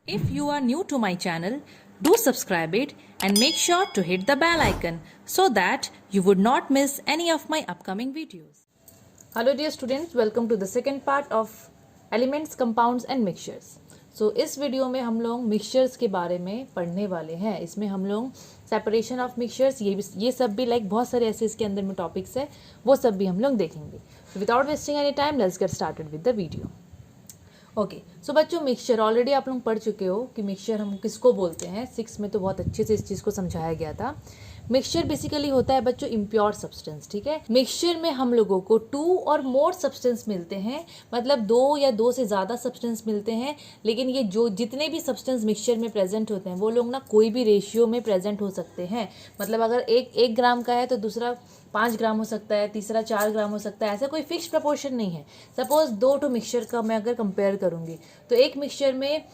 If you are new to my channel, do subscribe it and make sure to hit the bell icon so that you would not miss any of my upcoming videos. Hello dear students, welcome to the second part of Elements, Compounds and Mixtures. So इस video में हम लोग mixtures के बारे में पढ़ने वाले हैं. इसमें हम लोग सेपरेशन ऑफ मिक्सचर्स ये सब भी लाइक बहुत सारे ऐसे इसके अंदर में टॉपिक्स है, वो सब भी हम लोग देखेंगे. Without wasting any time let's get started with the video. Okay so बच्चों, मिक्सचर ऑलरेडी आप लोग पढ़ चुके हो कि मिक्सचर हम किसको बोलते हैं. 6 में तो बहुत अच्छे से इस चीज़ को समझाया गया था. मिक्सचर बेसिकली होता है बच्चों इम्प्योर सब्सटेंस. ठीक है, मिक्सचर में हम लोगों को 2 और मोर सब्सटेंस मिलते हैं, मतलब 2 या 2 से ज़्यादा सब्सटेंस मिलते हैं. लेकिन ये जो जितने भी सब्सटेंस मिक्सचर में प्रेजेंट होते हैं वो लोग ना कोई भी रेशियो में प्रेजेंट हो सकते हैं. मतलब अगर एक ग्राम का है तो दूसरा 5 ग्राम हो सकता है, तीसरा 4 ग्राम हो सकता है. ऐसा कोई फिक्स प्रपोर्शन नहीं है. सपोज 2 टू मिक्सचर का मैं अगर कंपेयर करूँगी तो एक मिक्सचर में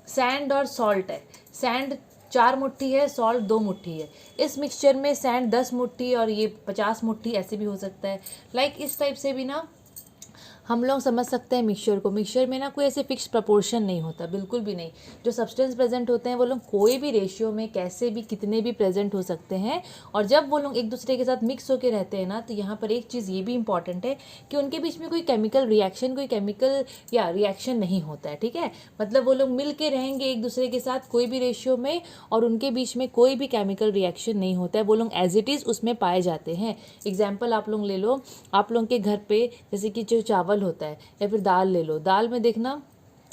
सैंड और सॉल्ट है. सैंड 4 मुट्ठी है, सॉल्ट 2 मुट्ठी है. इस मिक्सचर में सैंड 10 मुट्ठी और ये 50 मुट्ठी ऐसे भी हो सकता है. लाइक इस टाइप से भी ना हम लोग समझ सकते हैं मिक्सचर को. मिक्सचर में ना कोई ऐसे फिक्स प्रपोर्शन नहीं होता, बिल्कुल भी नहीं. जो सब्सटेंस प्रेजेंट होते हैं वो लोग कोई भी रेशियो में कैसे भी कितने भी प्रेजेंट हो सकते हैं. और जब वो लोग एक दूसरे के साथ मिक्स होकर रहते हैं ना, तो यहाँ पर एक चीज़ ये भी इंपॉर्टेंट है कि उनके बीच में कोई केमिकल रिएक्शन, कोई केमिकल या रिएक्शन नहीं होता है. ठीक है, मतलब वो लोग मिल के रहेंगे एक दूसरे के साथ कोई भी रेशियो में और उनके बीच में कोई भी केमिकल रिएक्शन नहीं होता है. वो लोग एज इट इज़ उसमें पाए जाते हैं. एग्जाम्पल आप लोग ले लो, आप लोग के घर पे जैसे कि जो चावल होता है या फिर दाल ले लो. दाल में देखना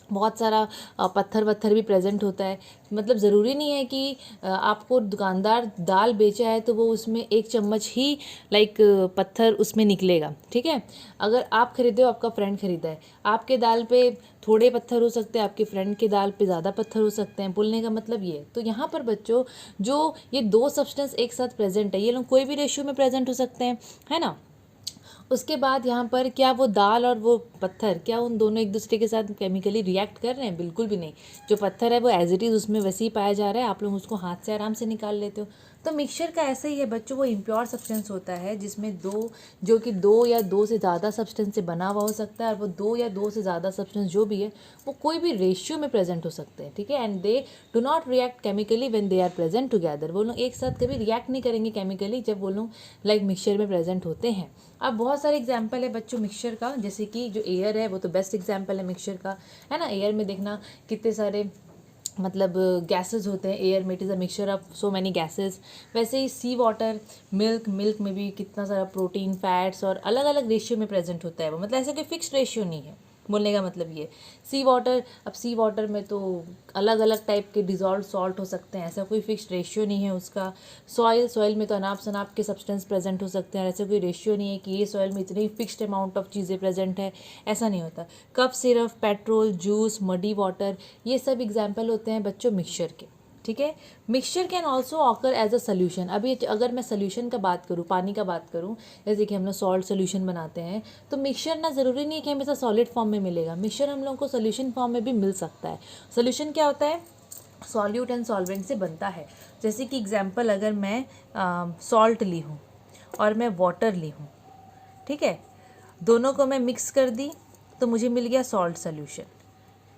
बहुत सारा पत्थर वत्थर भी प्रेजेंट होता है. मतलब ज़रूरी नहीं है कि आपको दुकानदार दाल बेचा है तो वो उसमें 1 चम्मच ही लाइक पत्थर उसमें निकलेगा. ठीक है, अगर आप खरीदे हो, आपका फ्रेंड खरीदा है, आपके दाल पे थोड़े पत्थर हो सकते हैं, आपके फ्रेंड के दाल पे ज़्यादा पत्थर हो सकते हैं. बोलने का मतलब ये. तो यहाँ पर बच्चों जो ये 2 सब्सटेंस एक साथ प्रेजेंट है, ये लोग कोई भी रेशियो में प्रेजेंट हो सकते हैं, है ना. उसके बाद यहाँ पर क्या वो दाल और वो पत्थर, क्या उन दोनों एक दूसरे के साथ केमिकली रिएक्ट कर रहे हैं? बिल्कुल भी नहीं. जो पत्थर है वो एज इट इज़ उसमें वैसे ही पाया जा रहा है, आप लोग उसको हाथ से आराम से निकाल लेते हो. तो मिक्सचर का ऐसा ही है बच्चों, वो इम्प्योर सब्सटेंस होता है जिसमें जो कि 2 या 2 से ज़्यादा सब्सटेंस से बना हुआ हो सकता है. और वो 2 या 2 से ज़्यादा सब्सटेंस जो भी है वो कोई भी रेशियो में प्रेजेंट हो सकते हैं. ठीक है, and they do not react chemically when they are present together. वो लोग एक साथ कभी रिएक्ट नहीं करेंगे केमिकली जब वो लोग लाइक मिक्सचर में प्रेजेंट होते हैं. अब बहुत सारे एग्जाम्पल है बच्चों मिक्सचर का, जैसे कि जो एयर है वो तो बेस्ट एग्जाम्पल है मिक्सचर का, है ना. एयर में देखना कितने सारे मतलब गैसेस होते हैं एयर में. It is a mixture of so many gases. वैसे ही सी वाटर, मिल्क में भी कितना सारा प्रोटीन, फैट्स और अलग अलग रेशियो में प्रेजेंट होता है वो. मतलब ऐसे कोई फिक्स रेशियो नहीं है. बोलने का मतलब ये. सी वाटर, अब सी वाटर में तो अलग अलग टाइप के डिजॉल्व सॉल्ट हो सकते हैं, ऐसा कोई फिक्स रेशियो नहीं है उसका. सॉइल में तो अनाप शनाप के सब्सटेंस प्रेजेंट हो सकते हैं, ऐसे कोई रेशियो नहीं है कि ये सॉइल में इतनी फिक्स्ड अमाउंट ऑफ चीज़ें प्रेजेंट है, ऐसा नहीं होता. Cough syrup, petrol, juice, muddy water, ये सब एग्जाम्पल होते हैं बच्चों मिक्सचर के. ठीक है, mixture can also occur as a solution. अभी अगर मैं सोल्यूशन का बात करूँ, पानी का बात करूँ, जैसे कि हम लोग सॉल्ट सोल्यूशन बनाते हैं, तो मिक्सचर ना ज़रूरी नहीं है कि हमेशा सॉलिड फॉर्म में मिलेगा. मिक्सचर हम लोग को सोल्यूशन फॉर्म में भी मिल सकता है. सोल्यूशन क्या होता है? सॉल्यूट एंड सॉल्वेंट से बनता है. जैसे कि एग्जाम्पल अगर मैं सॉल्ट ली हूँ और मैं वाटर ली हूँ, ठीक है, दोनों को मैं मिक्स कर दी तो मुझे मिल गया सॉल्ट सोल्यूशन.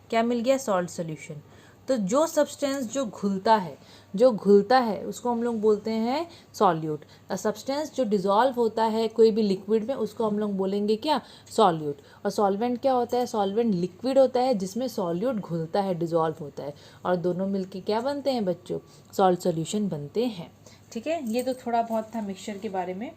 क्या मिल गया? Salt solution. तो जो सब्सटेंस जो घुलता है उसको हम लोग बोलते हैं सॉल्यूट. सब्सटेंस जो डिज़ोल्व होता है कोई भी लिक्विड में उसको हम लोग बोलेंगे क्या? सॉल्यूट. और सॉल्वेंट क्या होता है? सॉल्वेंट लिक्विड होता है जिसमें सॉल्यूट घुलता है, डिज़ोल्व होता है, और दोनों मिलके क्या बनते हैं बच्चों? सॉल्ट सोल्यूशन बनते हैं. ठीक है, ये तो थोड़ा बहुत था मिक्सचर के बारे में.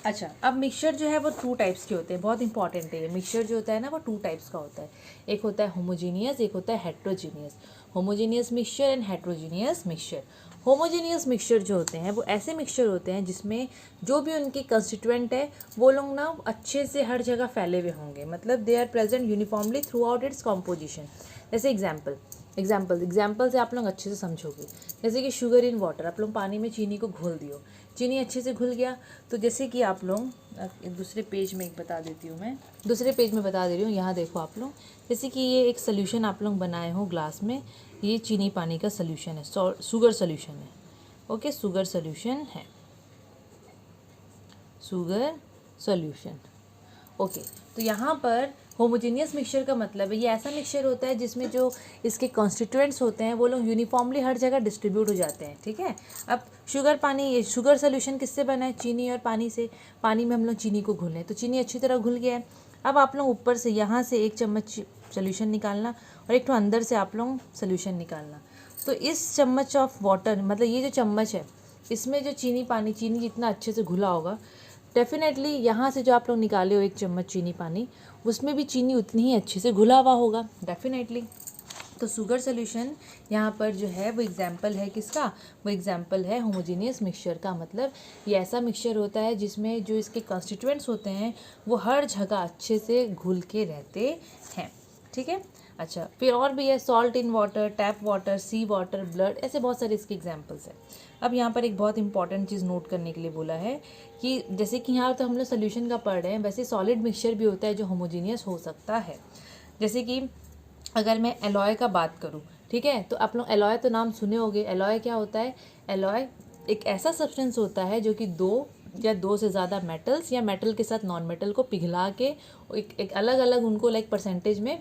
अच्छा, अब मिक्सचर जो है वो 2 टाइप्स के होते हैं. बहुत इंपॉर्टेंट है ये. मिक्सचर जो होता है ना वो 2 टाइप्स का होता है. एक होता है होमोजीनियस, एक होता है heterogeneous. Homogeneous mixture and heterogeneous mixture. Homogeneous mixture जो होते हैं वो ऐसे मिक्सचर होते हैं जिसमें जो भी उनके कंस्टिट्यूएंट है वो लोग ना अच्छे से हर जगह फैले हुए होंगे. मतलब they are present uniformly throughout its composition. जैसे एग्जाम्पल से आप लोग अच्छे से समझोगे. जैसे कि शुगर इन वाटर, आप लोग पानी में चीनी को घोल दियो, चीनी अच्छे से घुल गया. तो जैसे कि आप लोग दूसरे पेज में बता देती हूँ, मैं दूसरे पेज में बता दे रही हूँ. यहाँ देखो आप लोग, जैसे कि ये एक सोल्यूशन आप लोग बनाए हो ग्लास में, ये चीनी पानी का सोल्यूशन है, शुगर सोल्यूशन है. ओके, शुगर सोल्यूशन है, शुगर सोल्यूशन. ओके, तो यहाँ पर होमोजीनियस मिक्सचर का मतलब है ये ऐसा मिक्सचर होता है जिसमें जो इसके कॉन्स्टिट्यूएंट्स होते हैं वो लोग यूनिफॉर्मली हर जगह डिस्ट्रीब्यूट हो जाते हैं, ठीक है। अब शुगर सोल्यूशन किससे बना है? चीनी और पानी से। पानी में हम लोग चीनी को घुलें तो चीनी अच्छी तरह घुल गया है। अब आप लोग ऊपर से यहाँ से 1 चम्मच सोल्यूशन निकालना और एक तो अंदर से आप लोग सोल्यूशन निकालना। तो इस चम्मच ऑफ वाटर, मतलब ये जो चम्मच है इसमें जो चीनी जितना अच्छे से घुला होगा, डेफिनेटली यहाँ से जो आप लोग निकाले हो 1 चम्मच चीनी पानी, उसमें भी चीनी उतनी ही अच्छे से घुला हुआ होगा डेफिनेटली। तो शुगर सोल्यूशन यहाँ पर जो है वो एग्जाम्पल है किसका? वो एग्जाम्पल है होमोजीनियस मिक्सचर का। मतलब ये ऐसा मिक्सचर होता है जिसमें जो इसके कॉन्स्टिट्यूएंट्स होते हैं वो हर जगह अच्छे से घुल के रहते हैं, ठीक है। अच्छा, फिर और भी है salt in water, tap water, sea water, blood, ऐसे बहुत सारे इसके एग्जाम्पल्स हैं। अब यहाँ पर एक बहुत इंपॉर्टेंट चीज़ नोट करने के लिए बोला है कि जैसे कि यहाँ तो हम लोग सोल्यूशन का पढ़ रहे हैं, वैसे सॉलिड मिक्सचर भी होता है जो होमोजीनियस हो सकता है। जैसे कि अगर मैं एलॉय का बात करूँ, ठीक है, तो आप लोग एलॉय तो नाम सुने होंगे। एलॉय क्या होता है? एलॉय एक ऐसा सब्सटेंस होता है जो कि 2 से ज़्यादा मेटल्स या मेटल के साथ नॉन मेटल को पिघला के एक अलग अलग उनको लाइक परसेंटेज में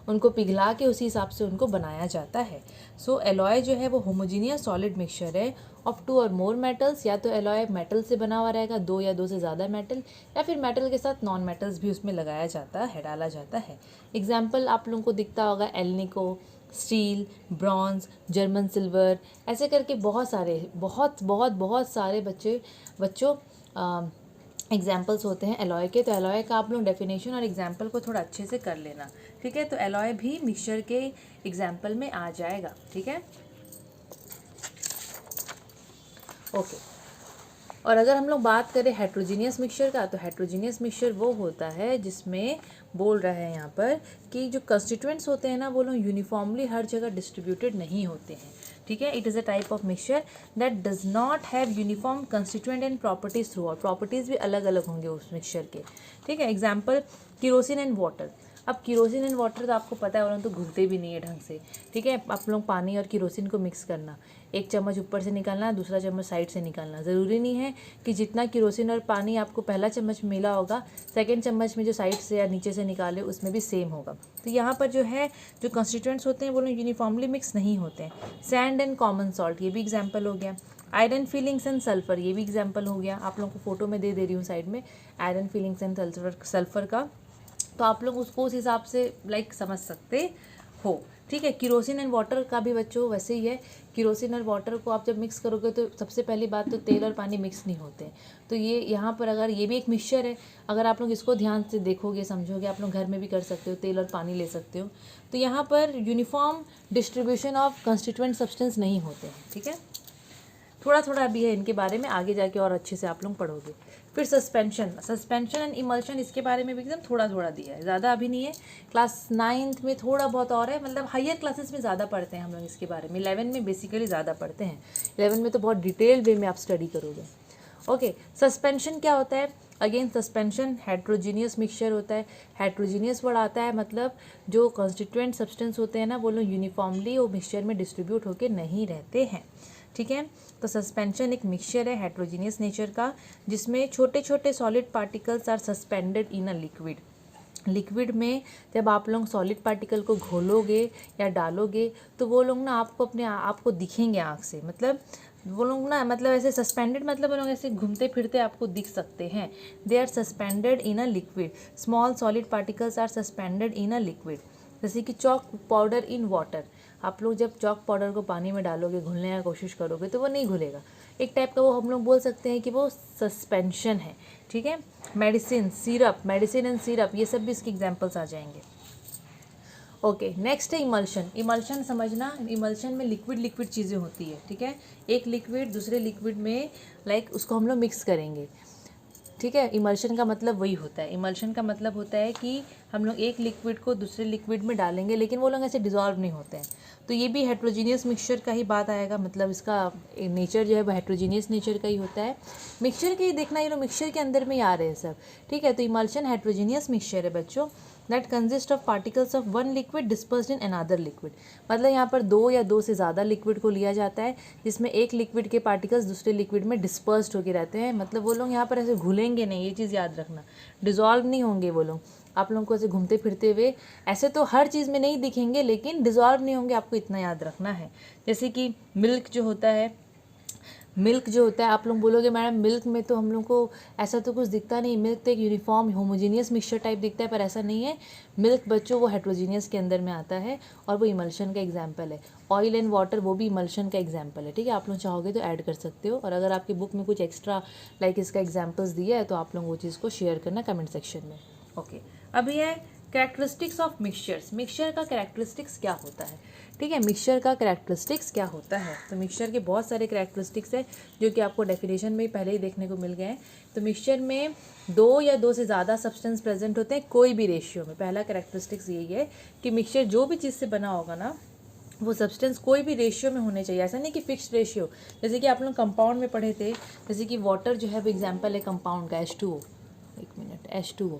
उनको पिघला के उसी हिसाब से उनको बनाया जाता है। सो एलॉय जो है वो होमोजीनियस सॉलिड मिक्सचर है ऑफ 2 और मोर मेटल्स। या तो एलॉय मेटल से बना हुआ रहेगा, 2 या 2 से ज़्यादा मेटल, या फिर मेटल के साथ नॉन मेटल्स भी उसमें लगाया जाता है, डाला जाता है। एग्जाम्पल आप लोगों को दिखता होगा alnico, steel, bronze, German silver, ऐसे करके बहुत सारे बच्चों एग्जाम्पल्स होते हैं एलॉय के। तो एलॉय का आप लोग डेफिनेशन और एग्जाम्पल को थोड़ा अच्छे से कर लेना, ठीक है। तो एलॉय भी मिक्सचर के एग्जाम्पल में आ जाएगा, ठीक है, ओके। और अगर हम लोग बात करें हेट्रोजीनियस मिक्सचर का, तो हेट्रोजीनियस मिक्सचर वो होता है जिसमें बोल रहा है यहाँ पर कि जो कंस्टिट्यूएंट्स होते हैं ना वो लोग यूनिफॉर्मली हर जगह डिस्ट्रीब्यूटेड नहीं होते हैं, ठीक है। It is a type of mixture that does not have uniform constituent and properties through out. Properties भी अलग अलग होंगे उस मिक्सचर के, ठीक है। Example kerosene and water. अब किरोसिन एंड वाटर तो आपको पता है वो लोग तो घुलते भी नहीं है ढंग से, ठीक है। आप लोग पानी और किरोसिन को मिक्स करना, 1 चम्मच ऊपर से निकालना, दूसरा चम्मच साइड से निकालना। ज़रूरी नहीं है कि जितना किरोसिन और पानी आपको पहला चम्मच में मिला होगा, सेकंड चम्मच में जो साइड से या नीचे से निकाले उसमें भी सेम होगा। तो यहाँ पर जो है जो कॉन्स्टिट्यूएंट्स होते हैं वो लोग यूनिफॉर्मली मिक्स नहीं होते हैं। सैंड एंड कॉमन सॉल्ट, ये भी एग्जाम्पल हो गया। आयरन फिलिंग्स एंड सल्फर, ये भी एग्जाम्पल हो गया। आप लोगों को फोटो में दे रही हूँ साइड में आयरन फिलिंग्स एंड सल्फर का, तो आप लोग उसको उस हिसाब से लाइक समझ सकते हो, ठीक है। किरोसिन एंड वाटर का भी बच्चों वैसे ही है। किरोसिन और वाटर को आप जब मिक्स करोगे तो सबसे पहली बात तो तेल और पानी मिक्स नहीं होते। तो ये यहाँ पर अगर ये भी एक मिक्सचर है, अगर आप लोग इसको ध्यान से देखोगे समझोगे, आप लोग घर में भी कर सकते हो, तेल और पानी ले सकते हो। तो यहाँ पर uniform distribution of constituent substance नहीं होते हैं, ठीक है। थोड़ा थोड़ा अभी है इनके बारे में, आगे जाके और अच्छे से आप लोग पढ़ोगे। फिर सस्पेंशन एंड इमल्शन, इसके बारे में भी एकदम थोड़ा थोड़ा दिया है, ज़्यादा अभी नहीं है। क्लास 9th में थोड़ा बहुत और है, मतलब हायर क्लासेस में ज़्यादा पढ़ते हैं हम लोग इसके बारे में। 11 में बेसिकली ज़्यादा पढ़ते हैं, 11 में तो बहुत डिटेल वे में आप स्टडी करोगे, ओके। सस्पेंशन क्या होता है? अगेन सस्पेंशन हेट्रोजीनियस मिक्सचर होता है। हेट्रोजीनियस वर्ड आता है मतलब जो कॉन्स्टिट्यूएंट सब्सटेंस होते हैं ना वो लोग यूनिफॉर्मली वो मिक्सचर में डिस्ट्रीब्यूट होकर नहीं रहते हैं, ठीक है। तो सस्पेंशन एक मिक्सचर है हेट्रोजीनियस नेचर का, जिसमें छोटे छोटे solid particles are suspended in a liquid. Liquid में जब आप लोग सॉलिड पार्टिकल को घोलोगे या डालोगे तो वो लोग ना आपको अपने आप को दिखेंगे आँख से, मतलब वो लोग ना मतलब ऐसे सस्पेंडेड मतलब वो लोग ऐसे घूमते फिरते आपको दिख सकते हैं। They are suspended in a liquid. Small solid particles are suspended in a liquid. जैसे कि चॉक पाउडर इन वाटर, आप लोग जब चॉक पाउडर को पानी में डालोगे, घुलने की कोशिश करोगे तो वो नहीं घुलेगा, एक टाइप का वो हम लोग बोल सकते हैं कि वो सस्पेंशन है, ठीक है। मेडिसिन एंड सिरप, ये सब भी इसके एग्जांपल्स आ जाएंगे, ओके। नेक्स्ट है इमल्शन। इमल्शन समझना, इमल्शन में लिक्विड चीज़ें होती है, ठीक है। एक लिक्विड दूसरे लिक्विड में लाइक उसको हम लोग मिक्स करेंगे, ठीक है। इमल्शन का मतलब वही होता है। इमल्शन का मतलब होता है कि हम लोग एक लिक्विड को दूसरे लिक्विड में डालेंगे लेकिन वो लोग ऐसे डिज़ोल्व नहीं होते हैं। तो ये भी हेट्रोजीनियस मिक्सचर का ही बात आएगा, मतलब इसका नेचर जो है वो हेट्रोजीनियस नेचर का ही होता है। मिक्सचर के ही देखना, ये लोग मिक्सचर के अंदर में ही आ रहे हैं सब, ठीक है। तो इमल्शन हेट्रोजीनियस मिक्सचर है बच्चों, that consist of particles of one liquid dispersed in another liquid. मतलब यहाँ पर 2 या 2 से ज़्यादा लिक्विड को लिया जाता है जिसमें एक लिक्विड के पार्टिकल्स दूसरे लिक्विड में डिस्पर्स्ड होकर रहते हैं। मतलब वो लोग यहाँ पर ऐसे घुलेंगे नहीं, ये चीज़ याद रखना, डिज़ोल्व नहीं होंगे वो लोग। आप लोगों को ऐसे घूमते फिरते हुए ऐसे तो हर चीज़ में नहीं दिखेंगे, लेकिन डिज़ॉल्व नहीं होंगे, आपको इतना याद रखना है। जैसे कि मिल्क जो होता है, मिल्क जो होता है, आप लोग बोलोगे मैडम मिल्क में तो हम लोग को ऐसा तो कुछ दिखता नहीं, मिल्क तो एक यूनिफॉर्म होमोजीनियस मिक्सचर टाइप दिखता है, पर ऐसा नहीं है। मिल्क बच्चों वो हेट्रोजीनियस के अंदर में आता है और वो इमल्शन का एग्जाम्पल है। ऑयल एंड वाटर वो भी इमल्शन का एग्जाम्पल है, ठीक है। आप लोग चाहोगे तो ऐड कर सकते हो, और अगर आपकी बुक में कुछ एक्स्ट्रा लाइक इसका एग्जाम्पल्स दिया है तो आप लोग वो चीज़ को शेयर करना कमेंट सेक्शन में। ओके, अभी है कैरेक्टरिस्टिक्स ऑफ मिक्सचर्स। मिक्सचर का कैरेक्टरिस्टिक्स क्या होता है, ठीक है। मिक्सचर का कैरेक्टरिस्टिक्स क्या होता है, तो मिक्सचर के बहुत सारे कैरेक्टरिस्टिक्स हैं जो कि आपको डेफिनेशन में पहले ही देखने को मिल गए हैं। तो मिक्सचर में 2 या 2 से ज़्यादा सब्सटेंस प्रेजेंट होते हैं कोई भी रेशियो में। पहला कैरेक्टरिस्टिक्स यही है कि मिक्सचर जो भी चीज़ से बना होगा ना, वो सब्सटेंस कोई भी रेशियो में होने चाहिए। ऐसा नहीं कि फिक्स्ड रेशियो, जैसे कि आप लोग कंपाउंड में पढ़े थे, जैसे कि वाटर जो है वो एग्जाम्पल है कंपाउंड का, H2O। एक मिनट, H2O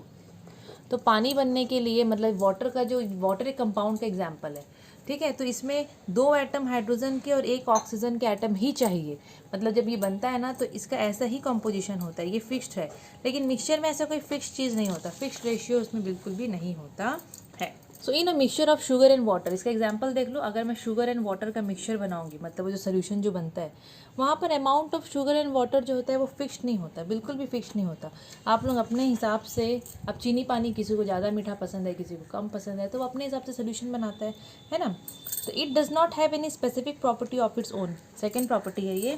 तो पानी बनने के लिए, मतलब वाटर का जो वाटर एक कंपाउंड का एग्जाम्पल है, ठीक है। तो इसमें 2 एटम हाइड्रोजन के और 1 ऑक्सीजन के एटम ही चाहिए, मतलब जब ये बनता है ना तो इसका ऐसा ही कॉम्पोजिशन होता है, ये फिक्स्ड है। लेकिन मिक्सचर में ऐसा कोई फिक्स्ड चीज़ नहीं होता, फिक्स्ड रेशियो उसमें बिल्कुल भी नहीं होता है। So in a mixture of sugar and water, इसका एग्जांपल देख लो। अगर मैं शुगर एंड वाटर का मिक्सचर बनाऊंगी, मतलब वो जो सोल्यूशन जो बनता है, वहाँ पर amount of sugar and water जो होता है वो फिक्स्ड नहीं होता, बिल्कुल भी फिक्स्ड नहीं होता। आप लोग अपने हिसाब से, अब चीनी पानी किसी को ज़्यादा मीठा पसंद है, किसी को कम पसंद है, तो वो अपने हिसाब से सोल्यूशन बनाता है ना। तो it does not have any specific property of its own, second property है ये,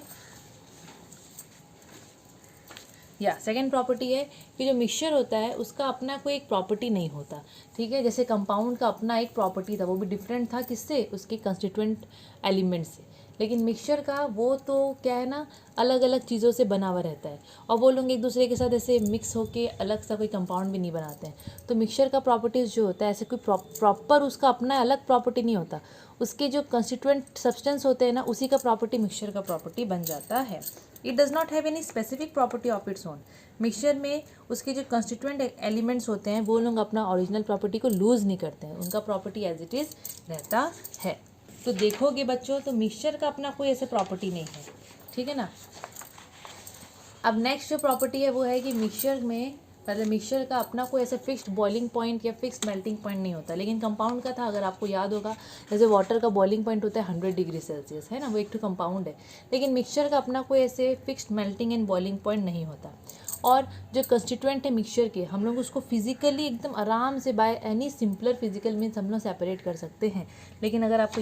या सेकेंड प्रॉपर्टी है कि जो मिक्सचर होता है उसका अपना कोई एक प्रॉपर्टी नहीं होता, ठीक है। जैसे कंपाउंड का अपना एक प्रॉपर्टी था, वो भी डिफरेंट था, किससे, उसके कंस्टिट्यूएंट एलिमेंट से। लेकिन मिक्सचर का वो तो क्या है ना, अलग अलग चीज़ों से बना हुआ रहता है, और वो लोग एक दूसरे के साथ ऐसे मिक्स होके अलग सा कोई कंपाउंड भी नहीं बनाते हैं। तो मिक्सचर का प्रॉपर्टीज़ जो होता है, ऐसे कोई प्रॉपर उसका अपना अलग प्रॉपर्टी नहीं होता, उसके जो कंस्टिट्यूएंट सब्सटेंस होते हैं ना, उसी का प्रॉपर्टी मिक्सचर का प्रॉपर्टी बन जाता है। It does not have any specific property of its own. Mixture में उसके जो कंस्टिट्यूएंट एलिमेंट्स होते हैं वो लोग अपना ओरिजिनल प्रॉपर्टी को लूज़ नहीं करते हैं, उनका प्रॉपर्टी एज इट इज़ रहता है। तो देखोगे बच्चों, तो मिक्सचर का अपना कोई ऐसे प्रॉपर्टी नहीं है, ठीक है ना। अब नेक्स्ट जो प्रॉपर्टी है वो है कि मिक्सचर में, मतलब मिक्सचर का अपना कोई ऐसे फिक्स्ड बॉइलिंग पॉइंट या फिक्स्ड मेल्टिंग पॉइंट नहीं होता, लेकिन कंपाउंड का था, अगर आपको याद होगा। जैसे वाटर का बॉइलिंग पॉइंट होता है 100 डिग्री सेल्सियस, है ना, वो एक तो कंपाउंड है। लेकिन मिक्सचर का अपना कोई ऐसे fixed melting and boiling point नहीं होता। और जो कंस्टिट्यूएंट है मिक्सचर के, हम लोग उसको फिजिकली एकदम आराम से by any simpler physical means हम लोग सेपरेट कर सकते हैं। लेकिन अगर आपको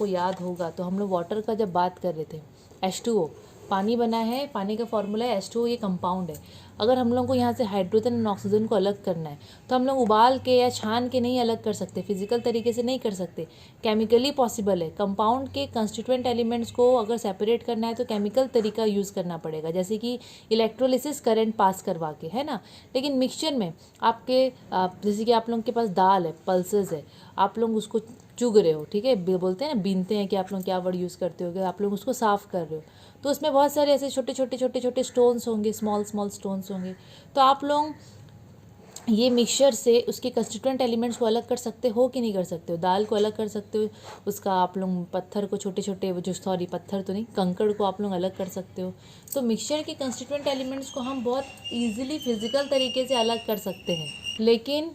याद होगा तो हम लोग वाटर का जब बात कर रहे थे, H2O पानी बना है, पानी का फॉर्मूला है H2O, ये कंपाउंड है। अगर हम लोग को यहाँ से हाइड्रोजन और ऑक्सीजन को अलग करना है तो हम लोग उबाल के या छान के नहीं अलग कर सकते, फिजिकल तरीके से नहीं कर सकते, केमिकली पॉसिबल है। कंपाउंड के कंस्टिट्यूएंट एलिमेंट्स को अगर सेपरेट करना है तो केमिकल तरीका यूज़ करना पड़ेगा, जैसे कि इलेक्ट्रोलिसिस करंट पास करवा के, है ना। लेकिन मिक्सचर में आपके जैसे कि आप लोगों के पास दाल है, पल्सेस है, आप लोग उसको चुग रहे हो, ठीक है, बोलते हैं ना, बीनते हैं, कि आप लोग क्या वर्ड यूज़ करते हो, आप लोग उसको साफ़ कर रहे हो, तो उसमें बहुत सारे ऐसे छोटे छोटे स्टोन्स होंगे, स्मॉल स्टोन्स होंगे। तो आप लोग ये मिक्सचर से उसके कंस्टिट्यूएंट एलिमेंट्स को अलग कर सकते हो कि नहीं कर सकते हो। दाल को अलग कर सकते हो, उसका आप लोग पत्थर को पत्थर तो नहीं, कंकड़ को आप लोग अलग कर सकते हो। तो मिक्सचर के कंस्टिट्यूएंट एलिमेंट्स को हम बहुत ईजिली फिजिकल तरीके से अलग कर सकते हैं, लेकिन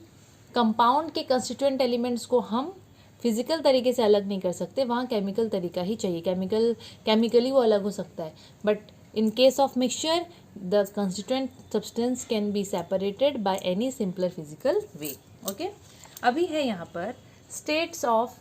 कंपाउंड के कंस्टिट्यूएंट एलिमेंट्स को हम फिजिकल तरीके से अलग नहीं कर सकते, वहाँ केमिकल तरीका ही चाहिए, केमिकली वो अलग हो सकता है। But in case of mixture the constituent substance can be separated by any simpler physical way. Okay, अभी है यहाँ पर states of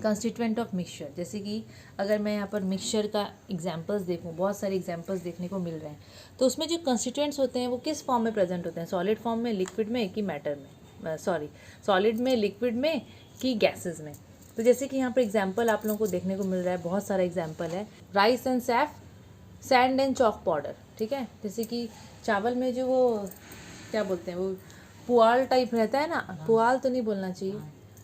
constituent of mixture. जैसे कि अगर मैं यहाँ पर मिक्सचर का एग्जांपल्स देखूँ, बहुत सारे एग्जांपल्स देखने को मिल रहे हैं, तो उसमें जो कंस्टिट्यूएंट्स होते हैं वो किस फॉर्म में प्रेजेंट होते हैं, सॉलिड फॉर्म में, लिक्विड में, कि मैटर में, सॉलिड में, लिक्विड में, कि गैसेस में। तो जैसे कि यहाँ पर एग्जाम्पल आप लोगों को देखने को मिल रहा है, बहुत सारा एग्जाम्पल है, rice and Saif, sand and chalk powder, ठीक है। जैसे कि चावल में जो वो क्या बोलते हैं, वो पुआल टाइप रहता है ना, पुआल तो नहीं बोलना चाहिए,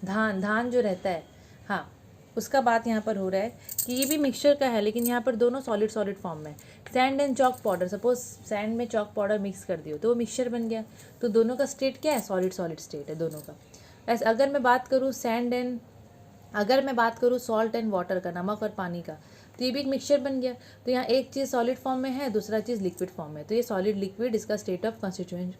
धान जो रहता है, हाँ, उसका बात यहाँ पर हो रहा है कि ये भी मिक्सचर का है, लेकिन यहाँ पर दोनों सॉलिड फॉर्म में। Sand and chalk powder, suppose sand में चॉक पाउडर मिक्स कर दियो तो वो मिक्सचर बन गया, तो दोनों का स्टेट क्या है, सॉलिड स्टेट है दोनों का। ऐसे अगर मैं बात करूँ सॉल्ट एंड वाटर का, नमक और पानी का, तो ये भी एक मिक्सचर बन गया। तो यहाँ एक चीज़ सॉलिड फॉर्म में है, दूसरा चीज़ लिक्विड फॉर्म में, तो ये सॉलिड लिक्विड इसका स्टेट ऑफ कंस्टिट्यूएंट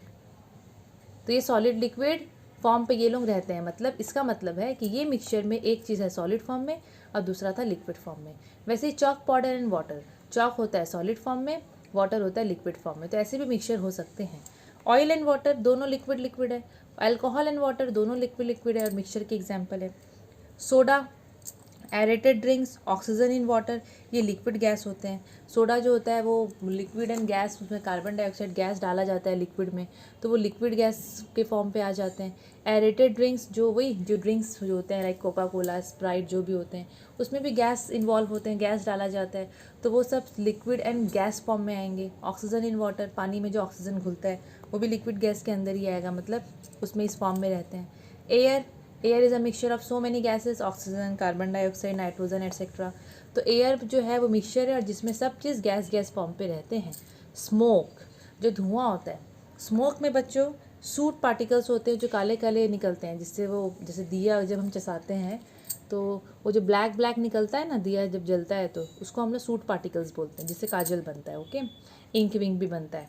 तो ये सॉलिड लिक्विड फॉर्म पे ये लोग रहते हैं। मतलब इसका मतलब है कि ये मिक्सचर में एक चीज़ है सॉलिड फॉर्म में और दूसरा था लिक्विड फॉर्म में। वैसे ही chalk powder and water, chalk होता है सॉलिड फॉर्म में, वाटर होता है लिक्विड फॉर्म में। तो ऐसे भी मिक्सचर हो सकते हैं। ऑयल एंड वाटर दोनों लिक्विड लिक्विड है, अल्कोहल एंड वाटर दोनों लिक्विड लिक्विड है और मिक्सचर के एग्जाम्पल है। Soda, aerated drinks, oxygen in water, ये लिक्विड गैस होते हैं। सोडा जो होता है वो लिक्विड एंड गैस, उसमें कार्बन डाइऑक्साइड गैस डाला जाता है लिक्विड में, तो वो लिक्विड गैस के फॉर्म पे आ जाते हैं। एरेटेड ड्रिंक्स जो वही जो ड्रिंक्स जो होते हैं लाइक कोका कोला, स्प्राइट जो भी होते हैं, उसमें भी गैस इन्वॉल्व होते हैं, गैस डाला जाता है, तो वो सब लिक्विड एंड गैस फॉर्म में आएंगे। ऑक्सीजन इन वाटर, पानी में जो ऑक्सीजन घुलता है वो भी लिक्विड गैस के अंदर ही आएगा, मतलब उसमें इस फॉर्म में रहते हैं। Air, air is a mixture of so many gases, oxygen, carbon dioxide, nitrogen etcetera. तो एयर जो है वो मिक्सचर है और जिसमें सब चीज़ गैस गैस फॉर्म पे रहते हैं। स्मोक, जो धुआं होता है, स्मोक में बच्चों सूट पार्टिकल्स होते हैं जो काले काले निकलते हैं, जिससे वो जैसे दिया जब हम चसाते हैं तो वो जो ब्लैक ब्लैक निकलता है ना दिया जब जलता है, तो उसको हम लोग सूट पार्टिकल्स बोलते हैं, जिससे काजल बनता है। ओके, इंक विंक भी बनता है।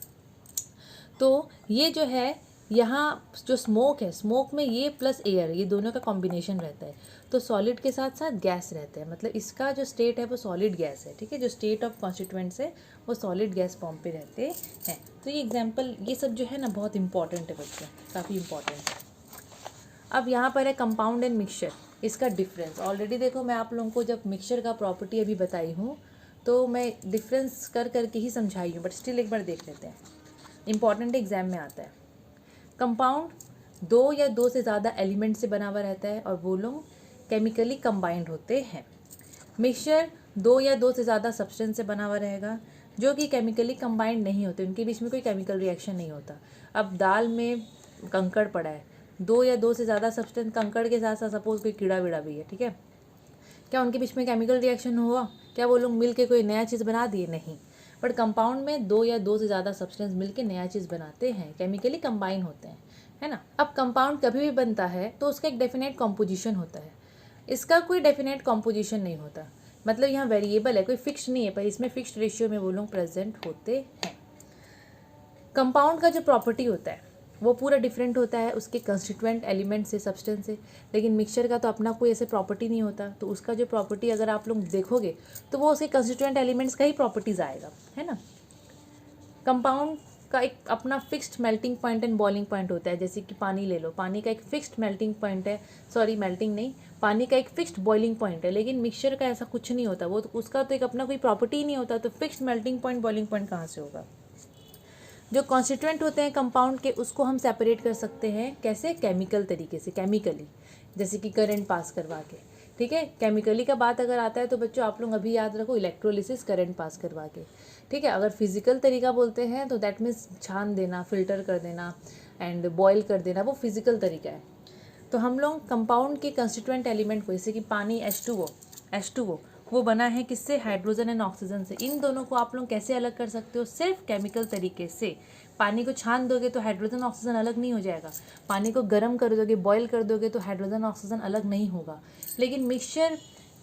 तो ये जो है यहाँ जो स्मोक है, स्मोक में ये प्लस एयर, ये दोनों का कॉम्बिनेशन रहता है, तो सॉलिड के साथ साथ गैस रहते हैं। मतलब इसका जो स्टेट है वो सॉलिड गैस है, ठीक है, जो स्टेट ऑफ कॉन्स्टिट्यूएंट्स है वो सॉलिड गैस फॉर्म पे रहते हैं। तो ये एग्जांपल, ये सब जो है ना बहुत इंपॉर्टेंट है बच्चों, काफ़ी इंपॉर्टेंट है। अब यहाँ पर है कंपाउंड एंड मिक्सचर, इसका डिफरेंस। ऑलरेडी देखो मैं आप लोगों को जब मिक्सचर का प्रॉपर्टी अभी बताई हूँ तो मैं डिफरेंस कर करके ही समझाई हूँ, बट स्टिल एक बार देख लेते हैं, इंपॉर्टेंट एग्जाम में आता है। कंपाउंड दो या दो से ज़्यादा एलिमेंट से बना हुआ रहता है और वो लोग केमिकली कंबाइंड होते हैं। मिक्सचर दो या दो से ज़्यादा सब्सटेंस से बना हुआ रहेगा जो कि केमिकली कंबाइंड नहीं होते, उनके बीच में कोई केमिकल रिएक्शन नहीं होता। अब दाल में कंकड़ पड़ा है, दो या दो से ज़्यादा सब्सटेंस, कंकड़ के साथ साथ सपोज कोई कीड़ा वीड़ा भी है, ठीक है, क्या उनके बीच में केमिकल रिएक्शन हुआ? क्या वो लोग मिल के कोई नया चीज़ बना दिए? नहीं। बट कंपाउंड में दो या दो से ज़्यादा सब्सटेंस मिलके नया चीज़ बनाते हैं, केमिकली कंबाइन होते हैं, है ना। अब कंपाउंड कभी भी बनता है तो उसका एक डेफिनेट कॉम्पोजिशन होता है, इसका कोई डेफिनेट कॉम्पोजिशन नहीं होता। मतलब यहाँ वेरिएबल है, कोई फिक्स नहीं है, पर इसमें फिक्स्ड रेशियो में वो लोग प्रेजेंट होते हैं। कंपाउंड का जो प्रॉपर्टी होता है वो पूरा डिफरेंट होता है उसके कंस्टिट्यूएंट एलिमेंट से, सब्सटेंस से। लेकिन मिक्सचर का तो अपना कोई ऐसे प्रॉपर्टी नहीं होता, तो उसका जो प्रॉपर्टी अगर आप लोग देखोगे तो वो उसके कंस्टिट्यूएंट एलिमेंट्स का ही प्रॉपर्टीज आएगा, है ना। कंपाउंड का एक अपना fixed melting point and boiling point होता है। जैसे कि पानी ले लो, पानी का एक फिक्स्ड मेल्टिंग पॉइंट है, सॉरी मेल्टिंग नहीं, पानी का एक फिक्स्ड बॉइलिंग पॉइंट है। लेकिन मिक्सचर का ऐसा कुछ नहीं होता, वो तो उसका तो एक अपना कोई प्रॉपर्टी ही नहीं होता, तो fixed melting point boiling point कहाँ से होगा। जो कॉन्स्टिट्यूएंट होते हैं कंपाउंड के उसको हम सेपरेट कर सकते हैं, कैसे? केमिकल तरीके से, केमिकली, जैसे कि करंट पास करवा के, ठीक है। केमिकली का बात अगर आता है तो बच्चों आप लोग अभी याद रखो, इलेक्ट्रोलिसिस, करंट पास करवा के, ठीक है। अगर फिजिकल तरीका बोलते हैं तो दैट मीन्स छान देना, फिल्टर कर देना एंड बॉयल कर देना, वो फिजिकल तरीका है। तो हम लोग कंपाउंड के कंस्टिट्यूएंट एलिमेंट को, जैसे कि पानी H2O वो बना है किससे? हाइड्रोजन एंड ऑक्सीजन से। इन दोनों को आप लोग कैसे अलग कर सकते हो? सिर्फ केमिकल तरीके से। पानी को छान दोगे तो हाइड्रोजन ऑक्सीजन अलग नहीं हो जाएगा, पानी को गर्म कर दोगे, बॉयल कर दोगे तो हाइड्रोजन ऑक्सीजन अलग नहीं होगा। लेकिन मिक्सचर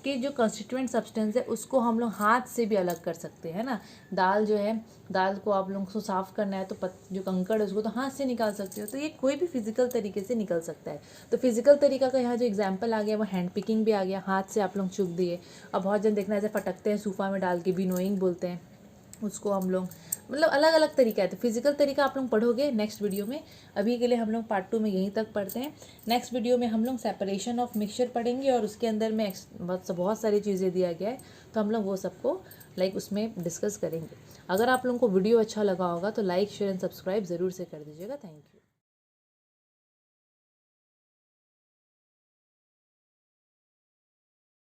के जो कंस्टिट्यूएंट सब्सटेंस है उसको हम लोग हाथ से भी अलग कर सकते हैं ना। दाल जो है, दाल को आप लोगों को साफ़ करना है तो जो कंकड़ है उसको तो हाथ से निकाल सकते हो, तो ये कोई भी फिजिकल तरीके से निकल सकता है। तो फिजिकल तरीका का यहाँ जो एग्जांपल आ गया वो हैंड पिकिंग भी आ गया, हाथ से आप लोग चुग दिए। अब बहुत जन देखना ऐसे फटकते हैं सूफा में डाल के, विनोइंग बोलते हैं उसको हम लोग, मतलब अलग अलग तरीका है। तो फिजिकल तरीका आप लोग पढ़ोगे नेक्स्ट वीडियो में। अभी के लिए हम लोग पार्ट 2 में यहीं तक पढ़ते हैं। नेक्स्ट वीडियो में हम लोग सेपरेशन ऑफ मिक्सचर पढ़ेंगे और उसके अंदर में बहुत सारी चीज़ें दिया गया है, तो हम लोग वो सबको उसमें डिस्कस करेंगे। अगर आप लोगों को वीडियो अच्छा लगा होगा तो लाइक, शेयर एंड सब्सक्राइब ज़रूर से कर दीजिएगा। Thank you.